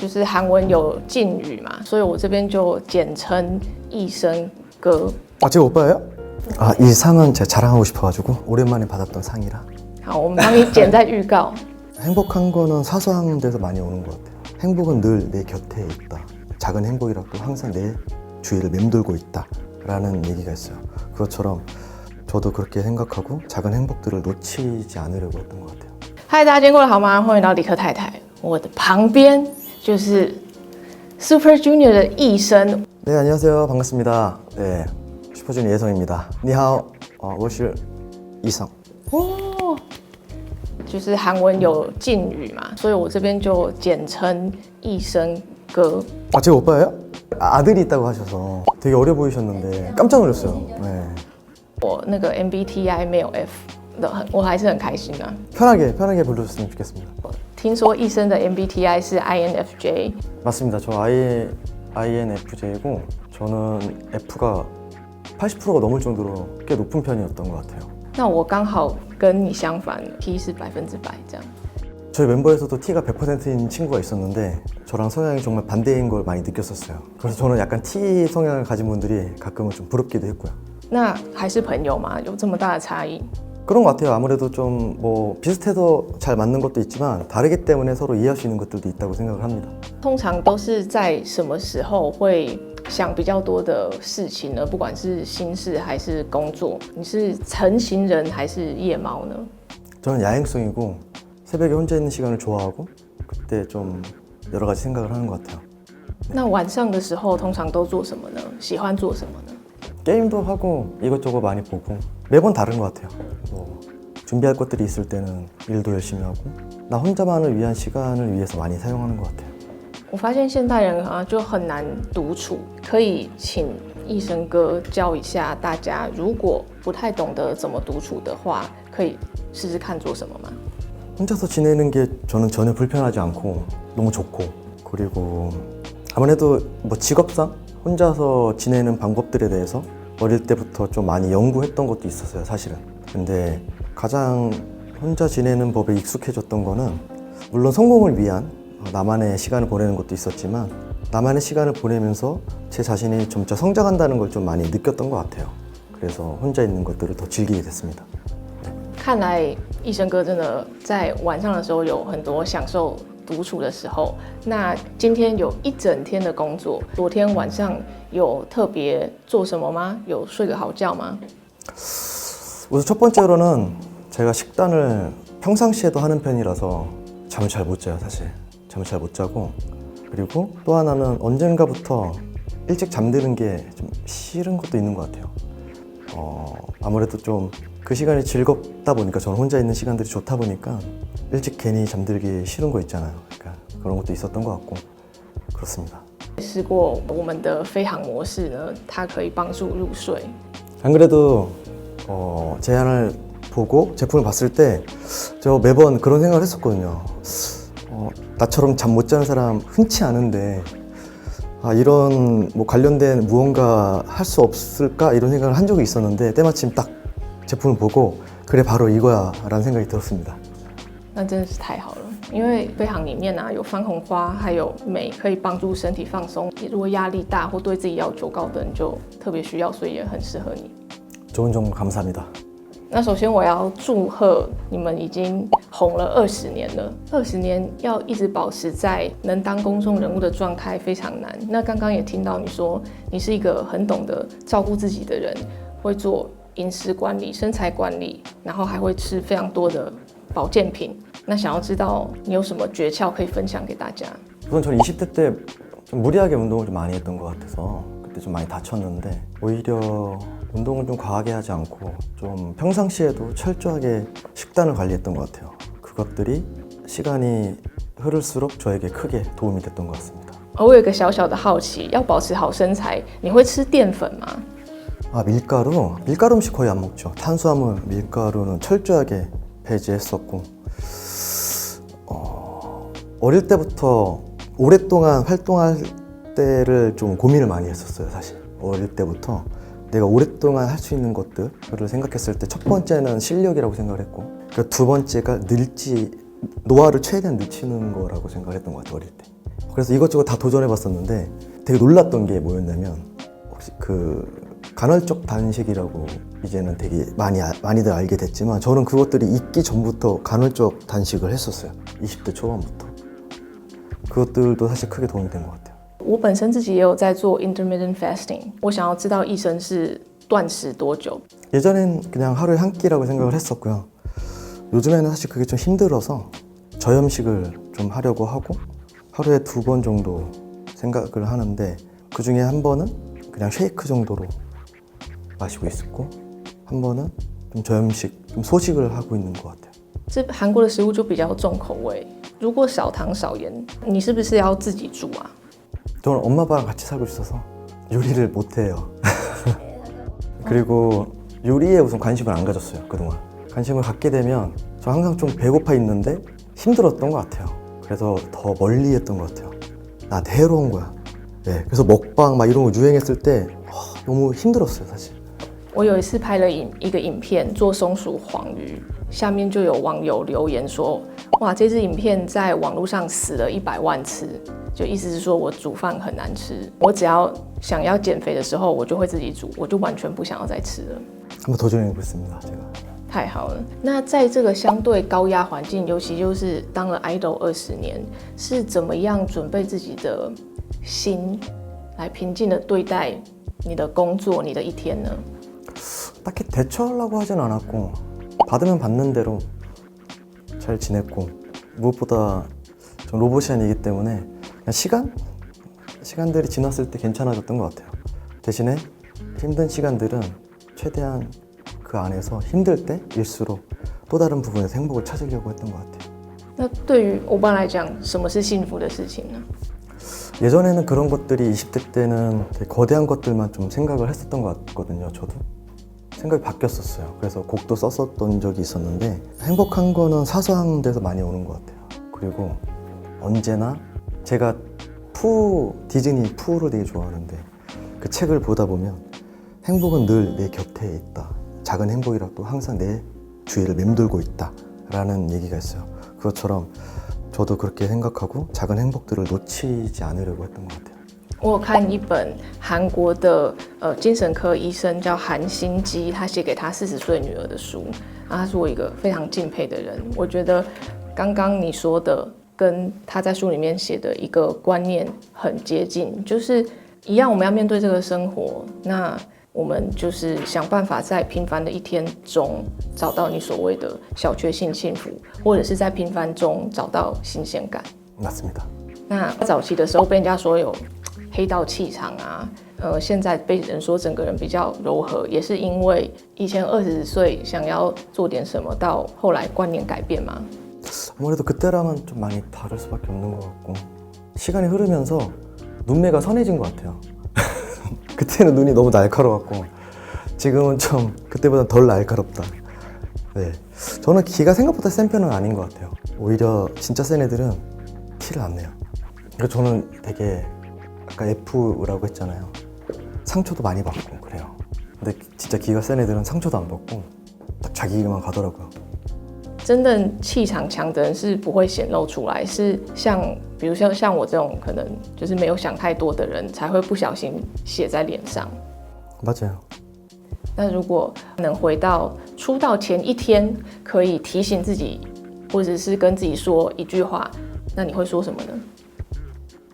就是韩文有敬语嘛，所以我这边就简称一生哥。 제가 오빠예요? 이 상은 제가 자랑하고 싶어가지고 오랜만에 받았던 상이라. 好，我们帮你剪在预告。 행복한 거는 사소한 데서 많이 오는 것 같아요. 행복은 늘 내 곁에 있다. 작은 행복이라도 항상 내 주위를 맴돌고 있다 라는 얘기가 있어요. 그것처럼 저도 그렇게 생각하고 작은 행복들을 놓치지 않으려고 했던 것 같아요. 嗨，大家今天过得好吗？欢迎到理科太太。我的旁边就是 Super Junior 的艺生。 네, 안녕하세요. 반갑습니다. 네, 슈퍼주니어 예성입니다. 니하오, 我是 이성. 哦，就是韩文有敬语嘛，所以我这边就简称一生哥。 제가 오빠예요? 아들이 있다고 하셔서 되게 어려 보이셨는데 깜짝 놀랐어요. 네. 我那个 MBTI 没有 F 的，我还是很开心啊。 편하게 불러줬으면 좋겠습니다. 听说医生的 MBTI 是 INFJ， 맞습니다. 저 INFJ고 저는 F가 80%가 넘을 정도로 꽤 높은 편이었던 것 같아요. 那我刚好跟你相反 ，T 是100%这样。 저희 멤버에서도 T가 100%인 친구가 있었는데 저랑 성향이 정말 반대인 걸 많이 느꼈었어요. 그래서 저는 약간 T 성향을 가진 분들이 가끔은 좀 부럽기도 했고요. 那还是朋友吗？有这么大的差异？ 그런 것 같아요. 아무래도 좀 뭐 비슷해서 잘 맞는 것도 있지만 다르기 때문에 서로 이해할 수 있는 것들도 있다고 생각을 합니다. 通常都是在什么时候会想比较多的事情呢？不管是心事还是工作，你是晨型人还是夜猫呢？ 저는 야행성이고 새벽에 혼자 있는 시간을 좋아하고 그때 좀 여러 가지 생각을 하는 것 같아요. 那晚上的时候通常都做什么呢？喜欢做什么呢？ 게임도 하고 이것저것 많이 보고 매번 다른 것 같아요. 뭐 준비할 것들이 있을 때는 일도 열심히 하고 나 혼자만을 위한 시간을 위해서 많이 사용하는 것 같아요. 我发现现代人就很难独处，可以请医生哥教一下大家，如果不太懂得怎么独处的话，可以试试看做什么吗？ 혼자서 지내는 게 저는 전혀 불편하지 않고 너무 좋고 그리고 아무래도 뭐 직업상 혼자서 지내는 방법들에 대해서 어릴 때부터 좀 많이 연구했던 것도 있었어요, 사실은. 근데 가장 혼자 지내는 법에 익숙해졌던 거는 물론 성공을 위한 나만의 시간을 보내는 것도 있었지만 나만의 시간을 보내면서 제 자신이 점차 성장한다는 걸 좀 많이 느꼈던 것 같아요. 그래서 혼자 있는 것들을 더 즐기게 됐습니다. 看来医生哥真的在晚上的时候有很多享受独处的时候。那今天有一整天的工作，昨天晚上有特别做什么吗？有睡个好觉吗？ 우선 첫 번째로는 제가 식단을 평상시에도 하는 편이라서 잠을 잘 못 자요, 사실. 잠을 잘 못 자고 그리고 또 하나는 언젠가부터 일찍 잠드는 게 좀 싫은 것도 있는 것 같아요. 아무래도 좀 그 시간이 즐겁다 보니까 저는 혼자 있는 시간들이 좋다 보니까 일찍 괜히 잠들기 싫은 거 있잖아요. 그러니까 그런 것도 있었던 것 같고 그렇습니다. 试过我们的飞行模式呢，它可以帮助入睡。 안 그래도 제안을 보고 제품을 봤을 때 저 매번 그런 생각을 했었거든요. 나처럼 잠 못 자는 사람 흔치 않은데 이런 뭐 관련된 무언가 할 수 없을까 이런 생각을 한 적이 있었는데 때마침 딱 제품을 보고 그래 바로 이거야 라는 생각이 들었습니다. 那真的是太好了，因为飞航里面有番红花，还有镁，可以帮助身体放松。如果压力大或对自己要求高的人就特别需要，所以也很适合你。 좋은 정보 감사합니다. 那首先我要祝贺你们已经红了20年了，20年要一直保持在能当公众人物的状态非常难。那刚刚也听到你说你是一个很懂得照顾自己的人，会做饮食管理、身材管理，然后还会吃非常多的保健品。那想要知道你有什么诀窍可以分享给大家？ 우선 저는 20대 때 좀 무리하게 운동을 좀 많이 했던 것 같아서 그때 좀 많이 다쳤는데 오히려 운동을 좀 과하게 하지 않고 좀 평상시에도 철저하게 식단을 관리했던 것 같아요. 그것들이 시간이 흐를수록 저에게 크게 도움이 됐던 것 같습니다. 我有一个小小的好奇，要保持好身材，你会吃淀粉吗？ 밀가루 음식 거의 안 먹죠. 탄수화물, 밀가루는 철저하게 배제했었고 어릴 때부터 오랫동안 활동할 때를 좀 고민을 많이 했었어요, 사실. 어릴 때부터 내가 오랫동안 할 수 있는 것들을 생각했을 때 첫 번째는 실력이라고 생각을 했고 두 번째가 노화를 최대한 늦추는 거라고 생각을 했던 것 같아요, 어릴 때. 그래서 이것저것 다 도전해봤었는데 되게 놀랐던 게 뭐였냐면 혹시 그 간헐적 단식이라고 이제는 되게 많이들 알게 됐지만 저는 그것들이 있기 전부터 간헐적 단식을 했었어요. 20대 초반부터. 그것들도 사실 크게 도움이 된 것 같아요. 我本身自己也有在做 intermittent fasting， 我想要知道医生是断食多久？ 예전엔 그냥 하루에 한 끼라고 생각을 했었고요. 요즘에는 사실 그게 좀 힘들어서 저염식을 좀 하려고 하고 하루에 2번 정도 생각을 하는데 그 중에 한 번은 그냥 쉐이크 정도로 마시고 있었고 한 번은 좀 저염식, 좀 소식을 하고 있는 것 같아요. 这韩国的食物就比较重口味，如果少糖少盐，你是不是要自己煮啊？ 저는 엄마 아빠랑 같이 살고 있어서 요리를 못해요. 그리고 요리에 우선 관심을 안 가졌어요, 그동안. 관심을 갖게 되면 저 항상 좀 배고파 있는데 힘들었던 것 같아요. 그래서 더 멀리 했던 것 같아요. 나한테 해로운 거야. 네, 그래서 먹방 막 이런 거 유행했을 때 너무 힘들었어요, 사실. 我有一次拍了一个影片做松鼠黄鱼，下面就有网友留言说：“哇，这支影片在网络上死了100万次。”就意思是说我煮饭很难吃，我只要想要减肥的时候，我就会自己煮，我就完全不想要再吃了。 한번 도전해보겠습니다, 제가. 太好了。那在这个相对高压环境，尤其就是当了 idol 20年，是怎么样准备自己的心，来平静的对待你的工作、你的一天呢？ 딱히 대처하려고 하진 않았고 받으면 받는 대로 잘 지냈고 무엇보다 좀 로봇이 아니기 때문에 그냥 시간들이 지났을 때 괜찮아졌던 것 같아요. 대신에 힘든 시간들은 최대한 그 안에서 힘들 때일수록 또 다른 부분에서 행복을 찾으려고 했던 것 같아요. 那对于欧巴来讲，什么是幸福的事情呢？ 예전에는 그런 것들이 20대 때는 되게 거대한 것들만 좀 생각을 했었던 것 같거든요. 저도 생각이 바뀌었었어요. 그래서 곡도 썼었던 적이 있었는데 행복한 거는 사소한 데서 많이 오는 것 같아요. 그리고 언제나 제가 디즈니 푸를 되게 좋아하는데 그 책을 보다 보면 행복은 늘 내 곁에 있다. 작은 행복이라도 항상 내 주위를 맴돌고 있다 라는 얘기가 있어요. 그것처럼 저도 그렇게 생각하고 작은 행복들을 놓치지 않으려고 했던 것 같아요. 我有看一本韩国的精神科医生叫韩新基，他写给他40岁女儿的书，他是我一个非常敬佩的人。我觉得刚刚你说的跟他在书里面写的一个观念很接近，就是一样我们要面对这个生活，那我们就是想办法在平凡的一天中找到你所谓的小确幸幸福，或者是在平凡中找到新鲜感。 맞습니다. 那早期的时候被人家说有黑道气场啊，现在被人说整个人比较柔和，也是因为以前20岁想要做点什么，到后来观念改变嘛。 아무래도 그때랑은 좀 많이 다를 수밖에 없는 것 같고 시간이 흐르면서 눈매가 선해진 것 같아요. 그때는 눈이 너무 날카로웠고 지금은 좀 그때보다 덜 날카롭다. 네, 저는 기가 생각보다 센 편은 아닌 것 같아요. 오히려 진짜 센 애들은 티를 안 내요. 그래서 저는 되게 아까 F라고 했잖아요. 상처도 많이 받고 그래요. 근데 진짜 기가 센 애들은 상처도 안 받고 딱 자기 길만 가더라고요. 真正气场强的人是不会显露出来，是比如说像我这种可能就是没有想太多的人，才会不小心写在脸上。 맞아요. 那如果能回到出道前一天，可以提醒自己，或者是跟自己说一句话，那你会说什么呢？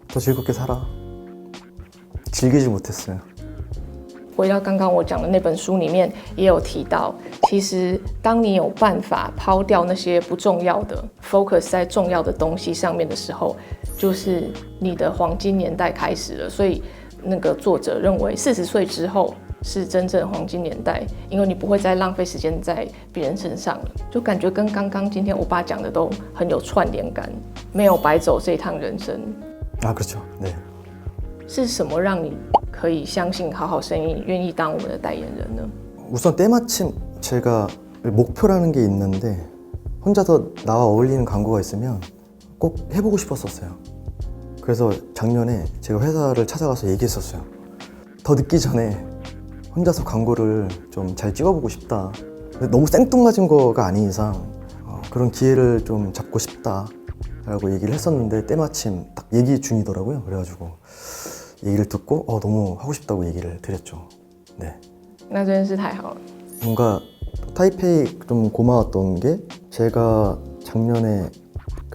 더 즐겁게 살아. 즐기지 못했어요. 回到刚刚我讲的那本书里面，也有提到，其实当你有办法抛掉那些不重要的 ，focus 在重要的东西上面的时候，就是你的黄金年代开始了。所以那个作者认为，40岁之后是真正黄金年代，因为你不会再浪费时间在别人身上了。就感觉跟刚刚今天我爸讲的都很有串联感，没有白走这一趟人生。 아 그렇죠. 네. 是什么让你可以相信好好生意，愿意当我们的代言人呢？ 우선 때마침 제가 목표라는 게 있는데 혼자서 나와 어울리는 광고가 있으면 꼭 해보고 싶었었어요. 그래서 작년에 제가 회사를 찾아가서 얘기했었어요. 더 늦기 전에 혼자서 광고를 좀 잘 찍어보고 싶다. 근데 너무 생뚱맞은 거가 아닌 이상 그런 기회를 좀 잡고 싶다. 라고 얘기를 했었는데 때마침 딱 얘기 중이더라고요. 그래가지고 얘기를 듣고 너무 하고 싶다고 얘기를 드렸죠. 네. 那真是太好了。 뭔가 타이페이 좀 고마웠던 게 제가 작년에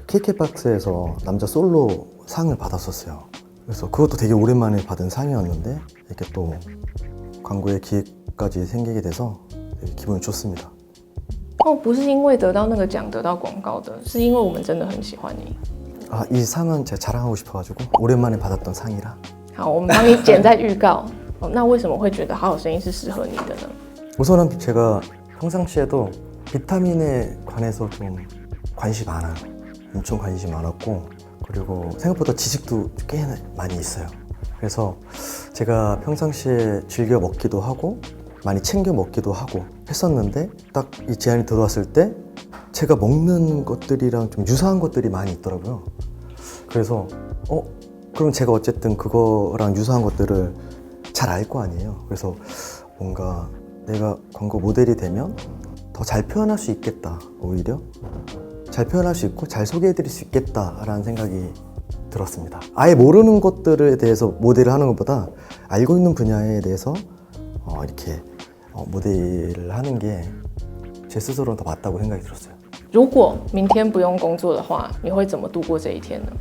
KK박스에서 남자 솔로 상을 받았었어요. 그래서 그것도 되게 오랜만에 받은 상이었는데 이렇게 또 광고의 기회까지 생기게 돼서 되게 기분이 좋습니다. 不是因为得到那个奖得到广告的，是因为我们真的很喜欢你。 이 상은 제가 자랑하고 싶어가지고 오랜만에 받았던 상이라. 好，我们帮你剪在预告。那为什么会觉得好好声音是适合你的呢？ 우선은 제가 평상시에도 비타민에 관해서 좀 관심이 많아요. 엄청 관심이 많았고 그리고 생각보다 지식도 꽤 많이 있어요. 그래서 제가 평상시에 즐겨 먹기도 하고 많이 챙겨 먹기도 하고 했었는데 딱 이 제안이 들어왔을 때 제가 먹는 것들이랑 좀 유사한 것들이 많이 있더라고요. 그래서 그럼 제가 어쨌든 그거랑 유사한 것들을 잘 알 거 아니에요. 그래서 뭔가 내가 광고 모델이 되면 더 잘 표현할 수 있겠다. 오히려 잘 표현할 수 있고 잘 소개해드릴 수 있겠다라는 생각이 들었습니다. 아예 모르는 것들에 대해서 모델을 하는 것보다 알고 있는 분야에 대해서 이렇게 모델을 하는 게 제 스스로는 더 맞다고 생각이 들었어요. 如果明天不用工作的话，你会怎么度过这一天呢？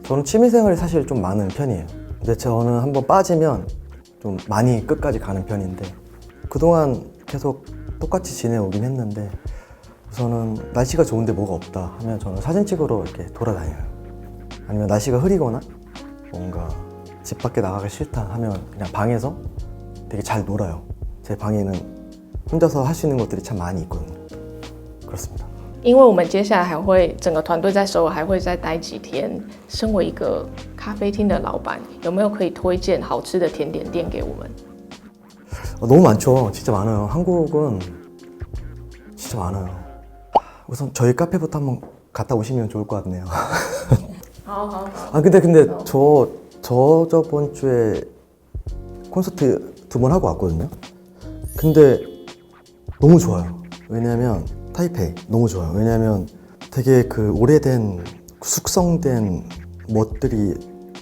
저는 취미생활이 사실 좀 많은 편이에요. 근데 저는 한번 빠지면 좀 많이 끝까지 가는 편인데 그동안 계속 똑같이 지내오긴 했는데 우선은 날씨가 좋은데 뭐가 없다 하면 저는 사진 찍으러 이렇게 돌아다녀요. 아니면 날씨가 흐리거나 뭔가 집 밖에 나가기 싫다 하면 그냥 방에서 되게 잘 놀아요. 제 방에는 혼자서 할 수 있는 것들이 참 많이 있거든요. 그렇습니다. 因为我们接下来还会整个团队在首尔还会再待几天。身为一个咖啡厅的老板，有没有可以推荐好吃的甜点店给我们？ 너무 많죠. 진짜 많아요. 한국은 진짜 많아요. 우선 저희 카페부터 한번 갔다 오시면 좋을 것 같네요. 好好好。 근데 저번 주에 콘서트 2번 하고 왔거든요. 근데 너무 좋아요. 왜냐면 타이페이 너무 좋아요. 왜냐면 되게 그 오래된 숙성된 멋들이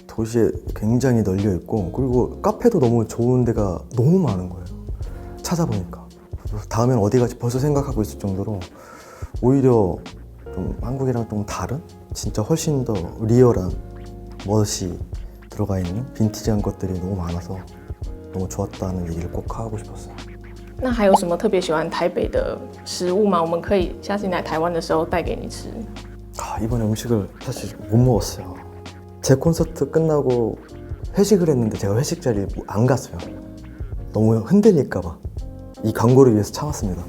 도시에 굉장히 널려 있고 그리고 카페도 너무 좋은 데가 너무 많은 거예요. 찾아보니까 다음엔 어디 갈지 벌써 생각하고 있을 정도로 오히려 좀 한국이랑 좀 다른 진짜 훨씬 더 리얼한 멋이 들어가 있는 빈티지한 것들이 너무 많아서 너무 좋았다는 얘기를 꼭 하고 싶었어요. 那还有什么特别喜欢台北的食物吗？我们可以下次你来台湾的时候带给你吃。 이번에 음식을 사실 못 먹었어요. 제 콘서트 끝나고 회식을 했는데 제가 회식 자리에 안 갔어요. 너무 흔들릴까 봐. 이 광고를 위해서 참았습니다.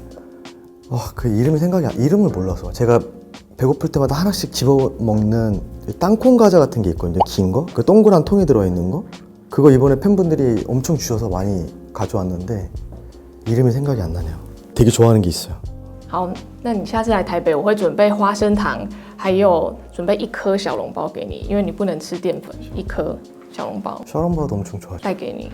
그 이름을 몰라서 제가 배고플 때마다 하나씩 집어먹는 땅콩 과자 같은 게 있거든요. 긴 거? 그 동그란 통에 들어있는 거? 그거 이번에 팬분들이 엄청 주셔서 많이 가져왔는데 이름이 생각이 안 나네요. 되게 좋아하는 게 있어요. 好，那你下次来台北，我会准备花生糖，还有准备1颗小笼包给你，因为你不能吃淀粉，1颗小笼包 샤론바도 엄청 좋아하죠. 带给你。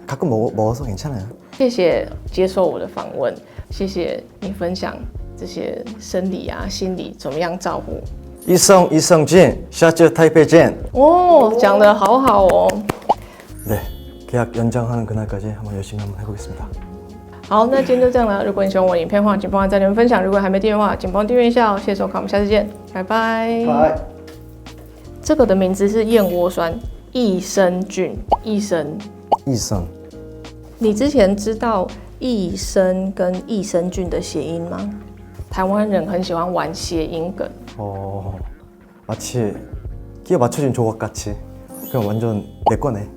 가끔 먹어서 괜찮아요. 谢谢接受我的访问，谢谢你分享这些生理啊、心理怎么样照顾。 이성진, 샤츠 타이페이 젠. 讲得好好哦。 네, 계약 연장하는 그날까지 한번 열심히 한번 해보겠습니다. 好，那今天就这样了。如果你喜欢我的影片的话，请帮我在留言分享。如果还没订阅的话，请帮我订阅一下哦。谢谢收看，我们下次见，拜拜。拜。这个的名字是燕窝酸益生菌，益生。 이성. 你之前知道益生跟益生菌的谐音吗？台湾人很喜欢玩谐音梗。 마치 끼워 맞춰진 조각같이 그냥 완전 내 거네.